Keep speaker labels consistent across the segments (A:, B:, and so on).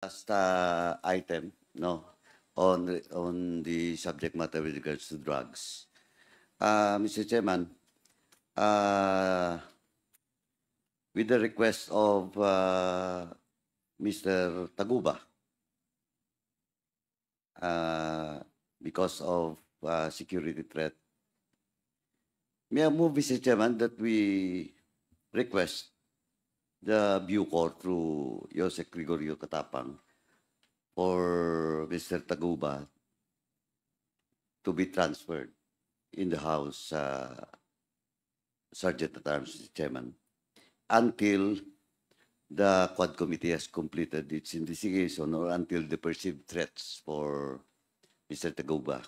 A: Last item, no, on the subject matter with regards to drugs. Mr. Chairman, with the request of Mr. Taguba, because of security threat, may I move, Mr. Chairman, that we request the Bucor through Jose Gregorio Katapang for Mr. Taguba to be transferred in the House, Sergeant at Arms, Mr. Chairman, until the Quad Committee has completed its investigation or until the perceived threats for Mr. Taguba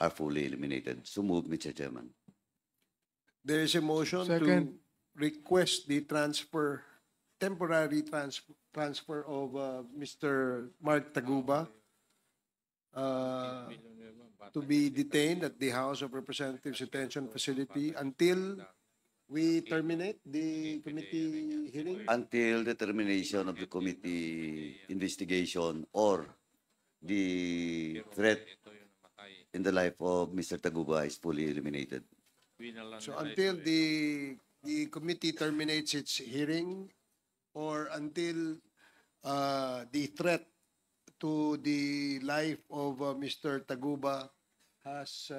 A: are fully eliminated. So move, Mr. Chairman.
B: There is a motion to
C: Second.
B: request the temporary transfer of Mr. Mark Taguba to be detained at the House of Representatives Detention Facility until we terminate the committee hearing.
A: Until the termination of the committee investigation or the threat in the life of Mr. Taguba is fully eliminated.
B: So until the committee terminates its hearing or until the threat to the life of Mr. Taguba has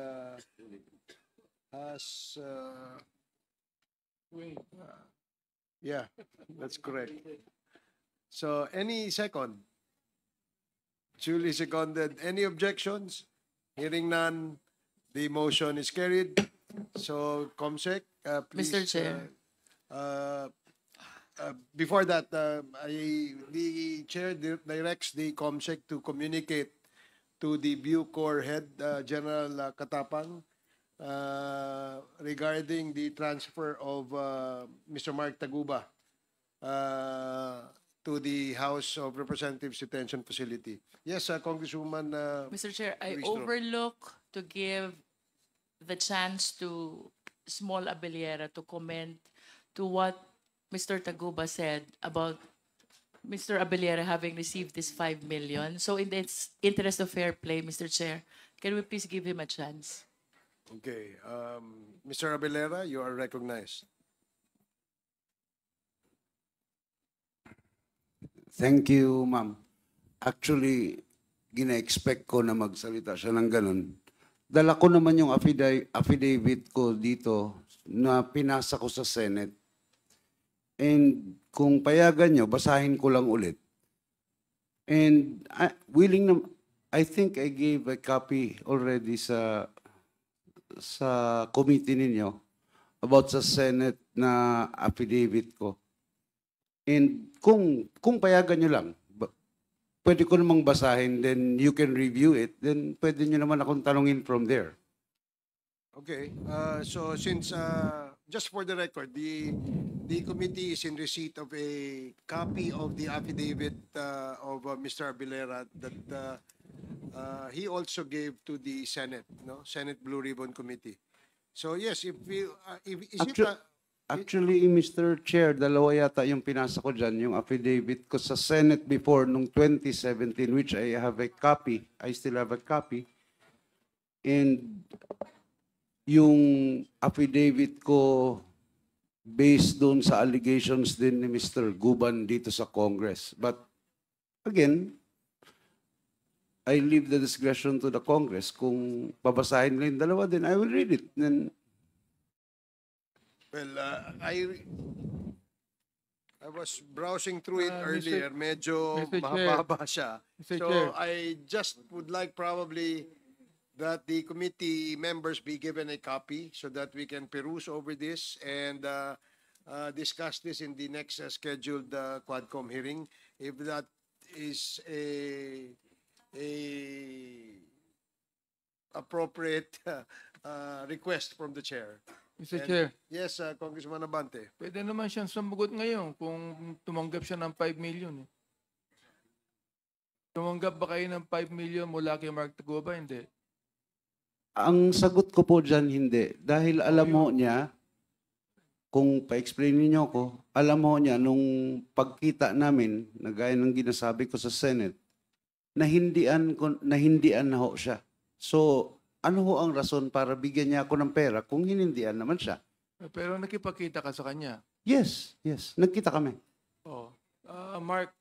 B: yeah, that's correct. So any second? Duly seconded. Any objections? Hearing none, the motion is carried. So, Comsec, please.
D: Mr. Chair.
B: Before that, the chair directs the Comsec to communicate to the Bucor head, General Katapang, regarding the transfer of Mr. Mark Taguba to the House of Representatives Detention Facility. Yes, Congresswoman.
D: Mr. Chair, I
B: Luis Dro.
D: overlook to give the chance to Small Abellera to comment to what Mr. Taguba said about Mr. Abellera having received this 5 million. So in the interest of fair play, Mr. Chair, can we please give him a chance?
B: Okay. Mr. Abellera, you are recognized.
E: Thank you, ma'am. Actually, gina-expect ko na magsalita siya ng ganun. Dala ko naman yung affidavit ko dito na pinasa ko sa Senate. And kung payagan nyo, basahin ko lang ulit. And I think I gave a copy already sa committee ninyo about sa Senate na affidavit ko. And kung payagan nyo lang, pwede ko namang basahin, then you can review it, then pwede nyo naman akong tanungin from there.
B: Okay. So since, just for the record, the committee is in receipt of a copy of the affidavit of Mr. Abellera that he also gave to the Senate, no? Senate Blue Ribbon Committee. So yes, if is it
E: Actually, Mr. Chair, dalawa yata yung pinasa ko dyan, yung affidavit ko sa Senate before nung 2017, which I have a copy. I still have a copy. And yung affidavit ko based doon sa allegations din ni Mr. Guban dito sa Congress. But again, I leave the discretion to the Congress. Kung babasahin nila yung dalawa, then I will read it. Then
B: well, I was browsing through it earlier. Medyo
C: Mr. Chair.
B: mahaba siya.
C: Mr.
B: So
C: Chair.
B: I just would like probably that the committee members be given a copy so that we can peruse over this and discuss this in the next scheduled Quadcom hearing. If that is a appropriate request from the chair.
C: Mr. Chair,
B: Yes, Congressman Abante.
C: pwede naman siyang sumagot ngayon kung tumanggap siya ng 5 million. Eh. Tumanggap ba kayo ng 5 million mula kay Mark Taguba? Hindi.
E: ang sagot ko po dyan, hindi. Dahil alam mo niya, kung pa-explain niyo ko, alam mo niya, nung pagkita namin, na gaya ng ginasabi ko sa Senate, nahindian na ho siya. So, ano ho ang rason para bigyan niya ako ng pera kung hinindian naman siya?
C: Pero nakipagkita ka sa kanya.
E: Yes, nagkita kami.
C: Oh. Mark,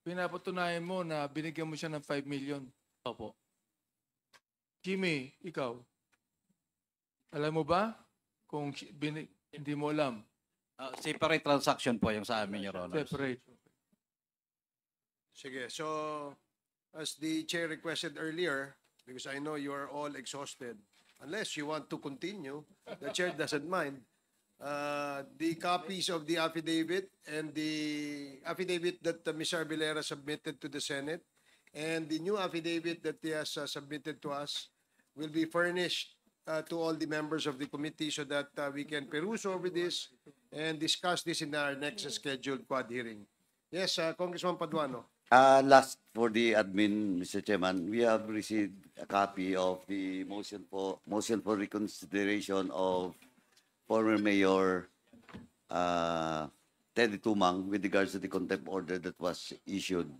C: pinapatunayan mo na binigyan mo siya ng 5 million.
F: Opo.
C: Jimmy, ikaw. Alam mo ba? Kung hindi mo alam.
F: Separate transaction po yung sa amin, Your Honor.
C: Separate.
B: Sige, so as the chair requested earlier, because I know you are all exhausted, unless you want to continue, the chair doesn't mind. The copies of the affidavit and the affidavit that Mr. Abilera submitted to the Senate and the new affidavit that he has submitted to us will be furnished to all the members of the committee so that we can peruse over this and discuss this in our next scheduled quad hearing. Yes, Congressman Paduano.
A: Last for the admin, Mr. Chairman, we have received a copy of the motion for reconsideration of former Mayor Teddy Tumang with regards to the contempt order that was issued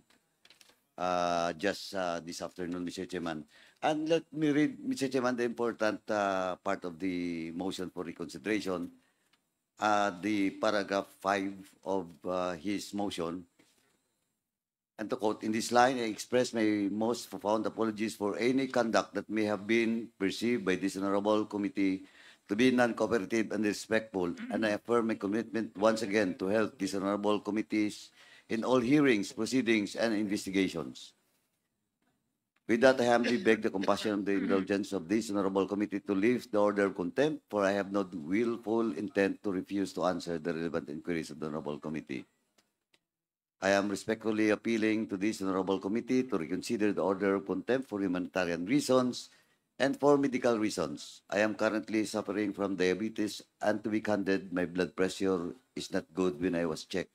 A: just this afternoon, Mr. Chairman. And let me read, Mr. Chairman, the important part of the motion for reconsideration, the paragraph 5 of his motion. And to quote, in this line, I express my most profound apologies for any conduct that may have been perceived by this honorable committee to be non-cooperative and disrespectful, and I affirm my commitment once again to help these honorable committees in all hearings, proceedings, and investigations. With that, I humbly beg the compassion and the indulgence of this honorable committee to lift the order of contempt, for I have no willful intent to refuse to answer the relevant inquiries of the honorable committee. I am respectfully appealing to this honorable committee to reconsider the order of contempt for humanitarian reasons and for medical reasons. I am currently suffering from diabetes, and to be candid, my blood pressure is not good when I was checked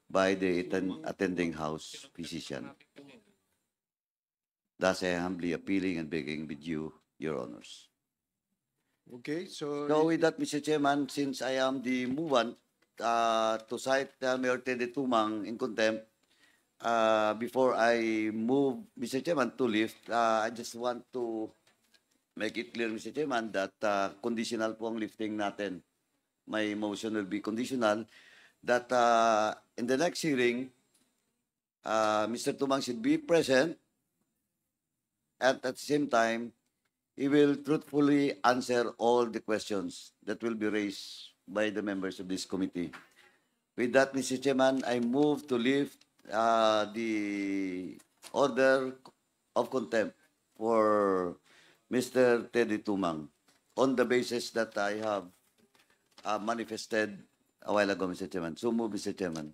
A: by the attending house physician. Thus, I am humbly appealing and begging with you, Your Honors.
B: Okay, so
A: So with that, Mr. Chairman, since I am the movant to cite Mayor Teddy Tumang in contempt, before I move, Mr. Chairman, to lift, I just want to make it clear, Mr. Chairman, that conditional po ang lifting natin. My motion will be conditional that in the next hearing, Mr. Tumang should be present, and at the same time, he will truthfully answer all the questions that will be raised by the members of this committee. With that, Mr. Chairman, I move to lift the order of contempt for Mr. Teddy Tumang on the basis that I have manifested a while ago, Mr. Chairman. So move, Mr. Chairman.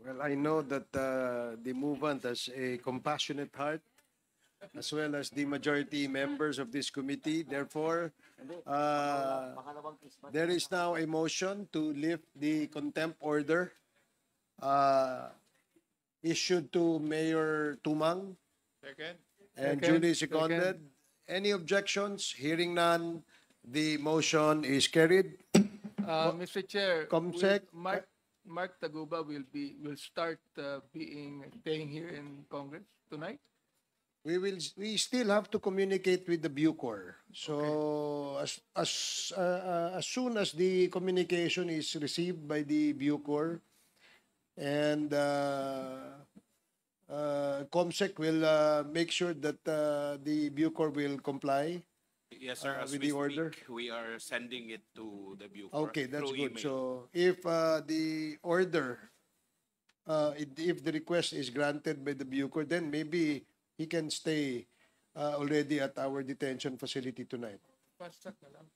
B: well, I know that the movement has a compassionate heart, as well as the majority members of this committee. Therefore, there is now a motion to lift the contempt order issued to Mayor Tumang
C: Second.
B: and
C: Second.
B: duly seconded. Any objections? Hearing none, the motion is carried.
C: Mr. Chair,
B: Comsec.
C: Mark Taguba will start staying here in Congress tonight.
B: We still have to communicate with the Bucor. So as soon as the communication is received by the Bucor, and COMSEC will make sure that the Bucor will comply.
G: Yes, sir. As
B: with
G: we
B: the order?
G: speak, we are sending it to the Bucor
B: Okay, that's
G: through
B: good.
G: email.
B: So if the order, if the request is granted by the Bucor, then maybe he can stay already at our detention facility tonight.
C: Fast track na lang.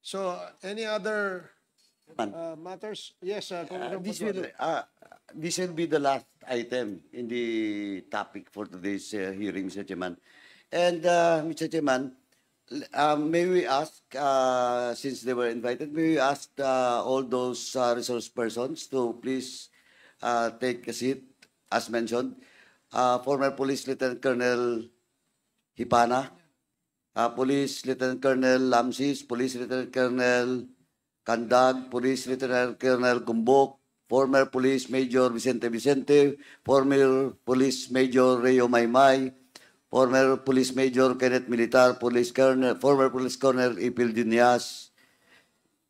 B: So any other matters? Yes, Congressman Paduano.
A: This will be the last item in the topic for today's hearing, Mr. Chairman. And Mr. Chairman, may we ask, since they were invited, may we ask all those resource persons to please take a seat, as mentioned. Former Police Lieutenant Colonel Hipana, Police Lieutenant Colonel Lamsis, Police Lieutenant Colonel Kandag, Police Lieutenant Colonel Gumbok, former Police Major Vicente Vicente, former Police Major Reo Maymay, former Police Major Kenneth Militar, former Police Colonel Ipil Dinyas,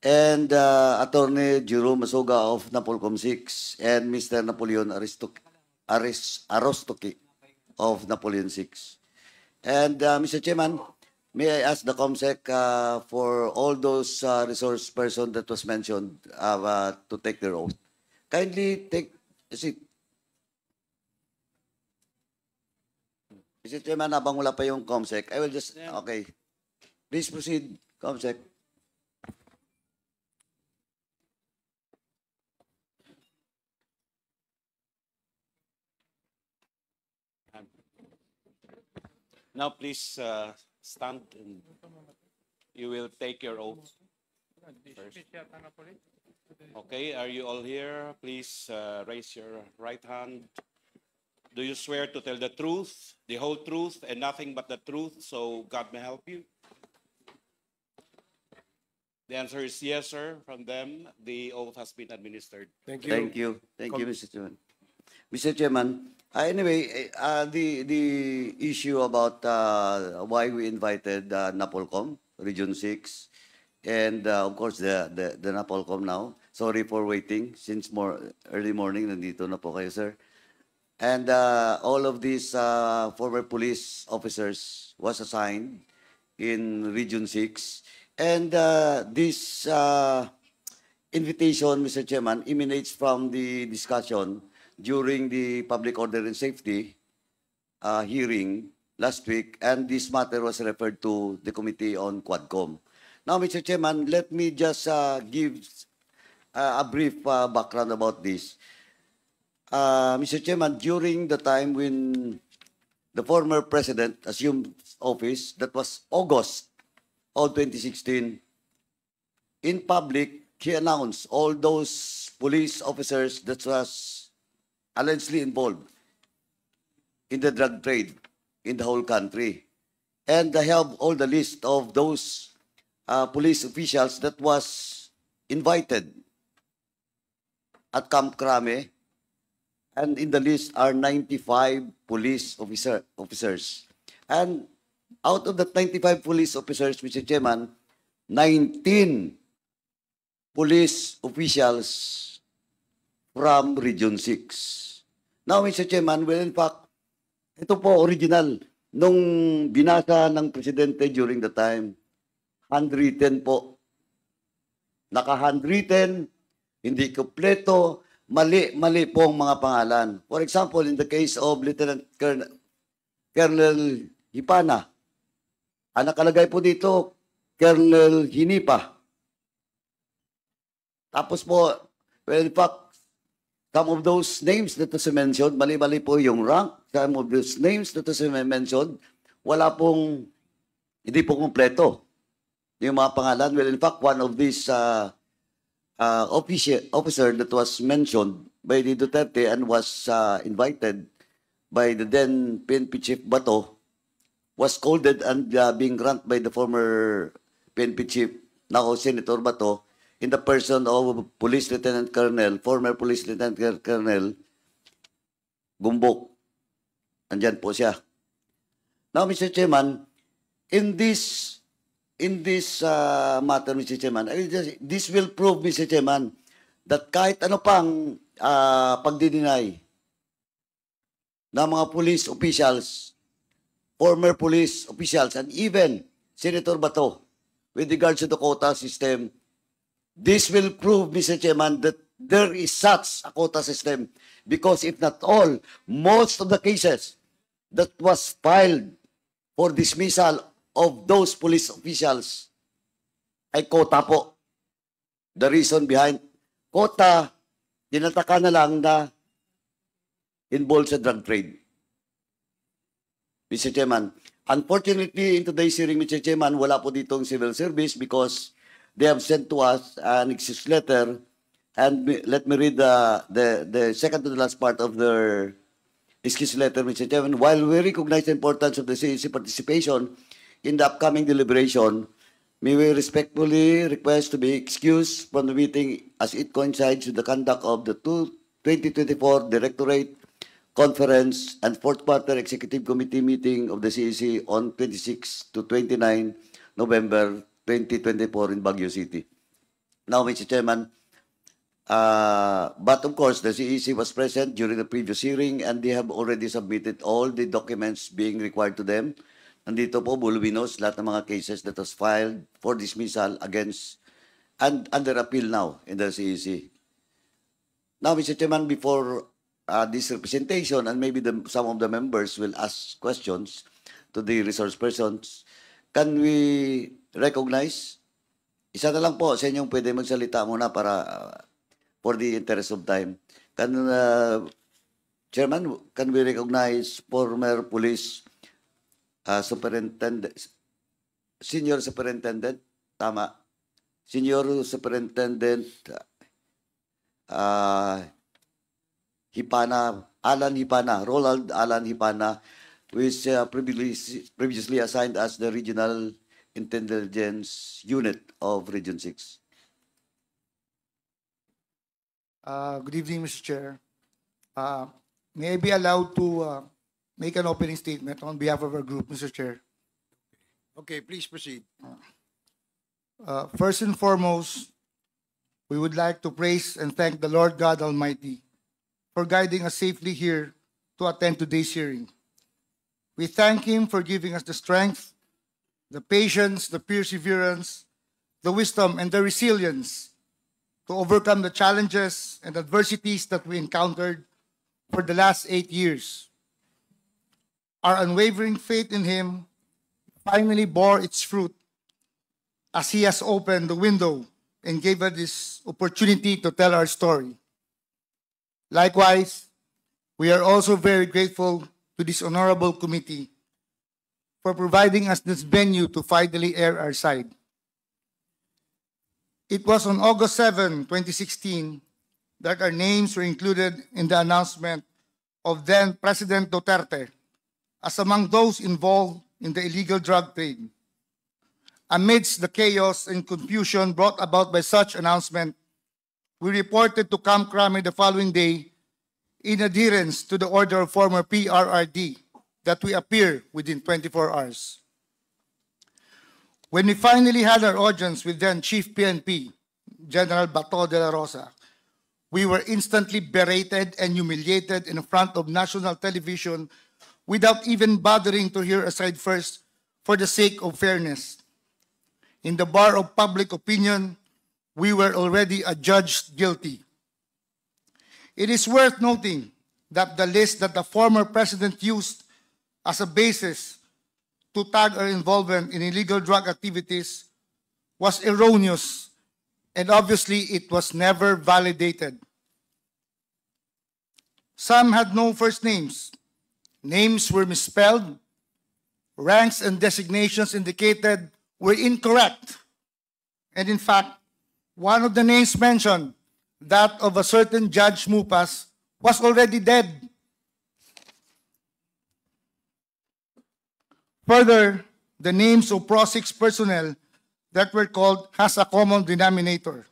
A: and Attorney Jerome Masoga of Napolcom 6, and Mr. Napoleon Arostoki of Napoleon 6. And Mr. Chairman, may I ask the COMSEC for all those resource person that was mentioned to take their oath. Kindly take a seat. Mr. Chairman, habang wala pa yung COMSEC, I will just, okay. Please proceed, COMSEC.
G: Now, please stand and you will take your oath first. Okay, are you all here? Please raise your right hand. Do you swear to tell the truth, the whole truth, and nothing but the truth, so God may help you? The answer is yes, sir. From them, the oath has been administered.
B: Thank you.
A: Thank you. Thank you, Mr. Chairman. Mr. Chairman, anyway, the issue about why we invited Napolcom, Region 6, and of course the Napolcom now. Sorry for waiting since early morning. Nandito na po kayo, sir. And all of these former police officers was assigned in Region 6. And this invitation, Mr. Chairman, emanates from the discussion during the Public Order and Safety hearing last week, and this matter was referred to the Committee on Quadcom. Now, Mr. Chairman, let me just give a brief background about this. Mr. Chairman, during the time when the former president assumed office, that was August of 2016, in public, he announced all those police officers that was allegedly involved in the drug trade in the whole country. And I have all the list of those police officials that was invited at Camp Crame. And in the list are 95 police officers. And out of the 95 police officers, Mr. Chairman, 19 police officials from Region 6. Now, Mr. Chairman, well, in fact, ito po original. Nung binasa ng Presidente during the time, handwritten po. Naka-handwritten, hindi kompleto, mali po ang mga pangalan. For example, in the case of Lieutenant Colonel Hipana, ang nakalagay po dito, Colonel Hinipa. Tapos po, well, in fact, some of those names that was mentioned, mali-mali po yung rank. Some of those names that was mentioned, hindi po kompleto yung mga pangalan. Well, in fact, one of these officer that was mentioned by the Duterte and was invited by the then PNP Chief Bato was scolded and being granted by the former PNP Chief, now Senator Bato, in the person of Police Lieutenant Colonel, former Police Lieutenant Colonel Gumbok. Andyan po siya. Now, Mr. Chairman, in this matter, Mr. Chairman, this will prove, Mr. Chairman, that kahit ano pang pagdidinay ng mga police officials, former police officials, and even Senator Bato, with regards to the quota system, this will prove, Mr. Chairman, that there is such a quota system. Because if not all, most of the cases that was filed for dismissal of those police officials ay quota po. The reason behind quota, tinataka na lang na involved sa drug trade. Mr. Chairman, unfortunately, in today's hearing, Mr. Chairman, wala po ditong civil service because they have sent to us an excuse letter, and let me read the second to the last part of their excuse letter, Mr. Chairman. While we recognize the importance of the CEC participation in the upcoming deliberation, may we respectfully request to be excused from the meeting as it coincides with the conduct of the 2024 Directorate Conference and Fourth Quarter Executive Committee meeting of the CEC on 26 to 29 November 2024 in Baguio City. Now, Mr. Chairman, but of course, the CEC was present during the previous hearing and they have already submitted all the documents being required to them. Nandito po, voluminous, lahat ng mga cases that was filed for dismissal against and under appeal now in the CEC. Now, Mr. Chairman, before this representation, and maybe some of the members will ask questions to the resource persons, can we recognize? Isa na lang po sa inyong pwede magsalita muna para for the interest of time. Chairman, can we recognize former police superintendent, senior superintendent, tama, senior superintendent Hipana, Roland Alan Hipana, who is previously assigned as the Regional Intelligence Unit of Region 6.
H: Good evening, Mr. Chair. May I be allowed to make an opening statement on behalf of our group, Mr. Chair?
B: Okay, please proceed.
H: First and foremost, we would like to praise and thank the Lord God Almighty for guiding us safely here to attend today's hearing. We thank Him for giving us the strength, the patience, the perseverance, the wisdom, and the resilience to overcome the challenges and adversities that we encountered for the last 8 years. Our unwavering faith in Him finally bore its fruit as He has opened the window and gave us this opportunity to tell our story. Likewise, we are also very grateful to this honorable committee for providing us this venue to finally air our side. It was on August 7, 2016, that our names were included in the announcement of then President Duterte as among those involved in the illegal drug trade. Amidst the chaos and confusion brought about by such announcement, we reported to Camp Crame the following day in adherence to the order of former PRRD that we appear within 24 hours. When we finally had our audience with then Chief PNP, General Bato de la Rosa, we were instantly berated and humiliated in front of national television without even bothering to hear a side first for the sake of fairness. In the bar of public opinion, we were already adjudged guilty. It is worth noting that the list that the former president used as a basis to tag our involvement in illegal drug activities was erroneous, and obviously it was never validated. Some had no first names. Names were misspelled. Ranks and designations indicated were incorrect. And in fact, one of the names mentioned, that of a certain Judge Mupas, was already dead. Further, the names of Pro-6 personnel that were called has a common denominator.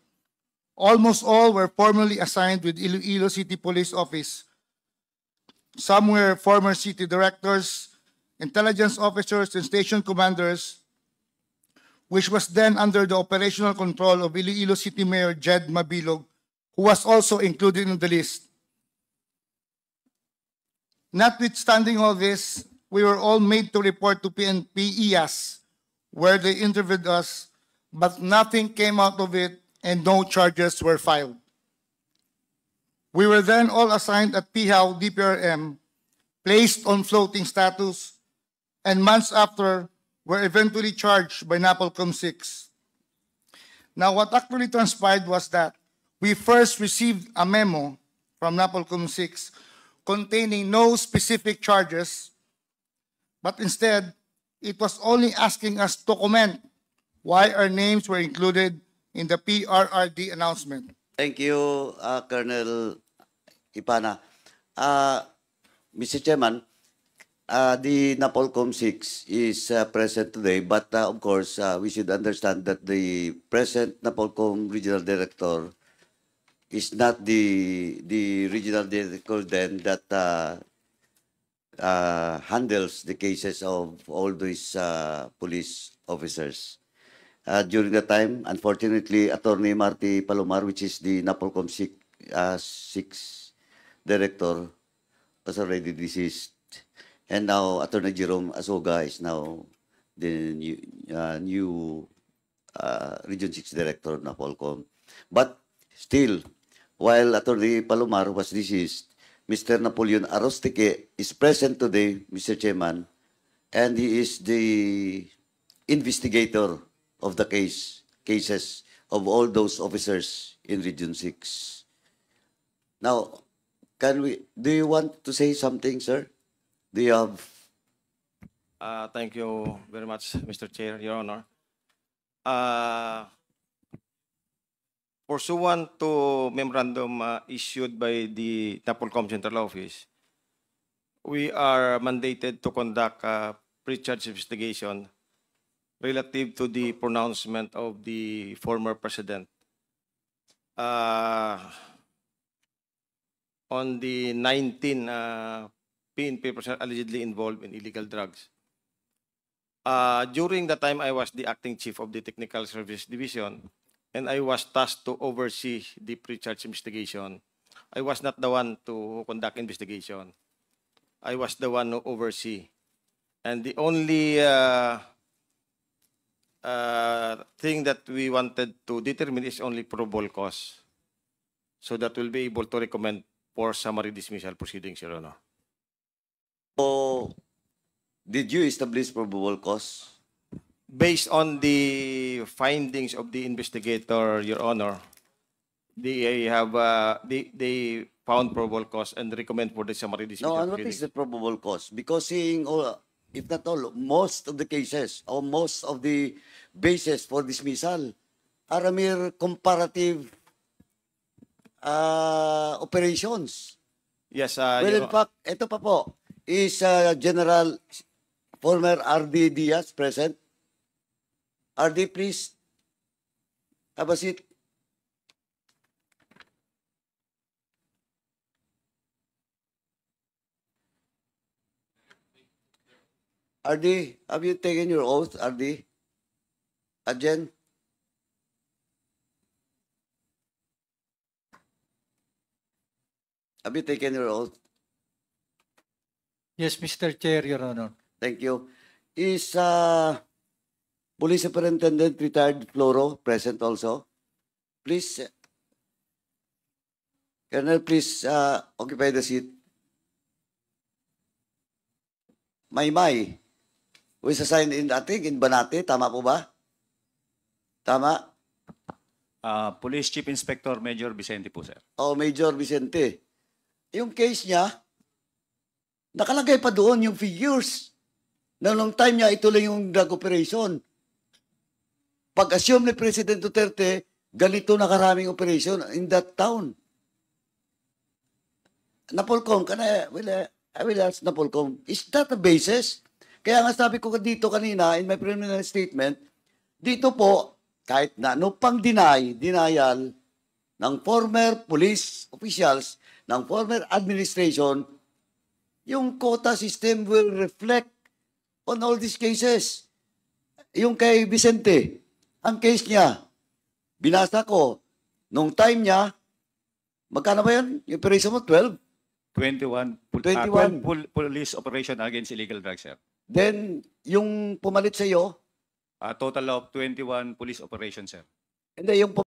H: Almost all were formerly assigned with Iloilo City Police Office. Some were former city directors, intelligence officers, and station commanders, which was then under the operational control of Iloilo City Mayor Jed Mabilog, who was also included in the list. Notwithstanding all this, we were all made to report to PNP IAS, where they interviewed us, but nothing came out of it and no charges were filed. We were then all assigned at PHAW DPRM, placed on floating status, and months after, were eventually charged by NAPOLCOM 6. Now, what actually transpired was that we first received a memo from NAPOLCOM 6 containing no specific charges, but instead, it was only asking us to comment why our names were included in the PRRD announcement.
A: Thank you, Colonel Ipana. Mr. Chairman, The Napolcom 6 is present today, but of course, we should understand that the present Napolcom Regional Director is not the regional director then that handles the cases of all these police officers. During the time, unfortunately, Attorney Marty Palomar, which is the Napolcom 6 director, was already deceased. And now Attorney Jerome Asoga is now the new Region 6 Director of Napolcom. But still, while Attorney Palomar was deceased, Mr. Napoleon Arostique is present today, Mr. Chairman, and he is the investigator of the cases of all those officers in Region 6. Now, do you want to say something, sir? Do you have?
I: Thank you very much, Mr. Chair, Your Honor. Pursuant to memorandum issued by the Napolcom Central Office, we are mandated to conduct a pre-charge investigation relative to the pronouncement of the former president on the 19 PNP personnel allegedly involved in illegal drugs. During the time, I was the acting chief of the Technical Service Division, and I was tasked to oversee the pre-charge investigation. I was not the one to conduct investigation. I was the one who oversee. And the only thing that we wanted to determine is only probable cause. So that we'll be able to recommend for summary dismissal proceedings, Your Honor.
A: So, did you establish probable cause?
I: Based on the findings of the investigator, Your Honor, they found probable cause and recommend for the summary dismissal.
A: No, and what is the probable cause? Because seeing all, if not all, most of the cases or most of the bases for dismissal are a mere comparative operations.
I: Yes,
A: Well,
I: Your
A: in fact, ito pa po, is General former RD Diaz present? RD, please. Have a seat. RD, have you taken your oath, RD? Ajen? Have you taken your oath?
J: Yes, Mr. Chair, Your Honor.
A: Thank you. Is Police Superintendent Retired Floro present also? Please, Colonel, please occupy the seat. Maymay, who is assigned in, I think, in Banate. Tama po ba? Tama?
F: Police Chief Inspector Major Vicente po, sir.
A: O, Major Vicente. Yung case niya, nakalagay pa doon yung figures. Na nung time niya, ito lang yung drug operation. Pag-assume ni President Duterte, ganito na karaming operation in that town. Napolcom, I will ask Napolcom, is that a basis? Kaya nga sabi ko dito kanina, in my preliminary statement, dito po, kahit na ano pang denial ng former police officials, ng former administration, yung quota system will reflect on all these cases. Yung kay Vicente, ang case niya, binasa ko, nung time niya, magkano ba yan? Yung operation mo, 12?
F: 21
A: 21.
F: police operation against illegal drugs, sir.
A: Then, yung pumalit sa iyo,
F: A total of 21 police operations, sir.
A: hindi, yung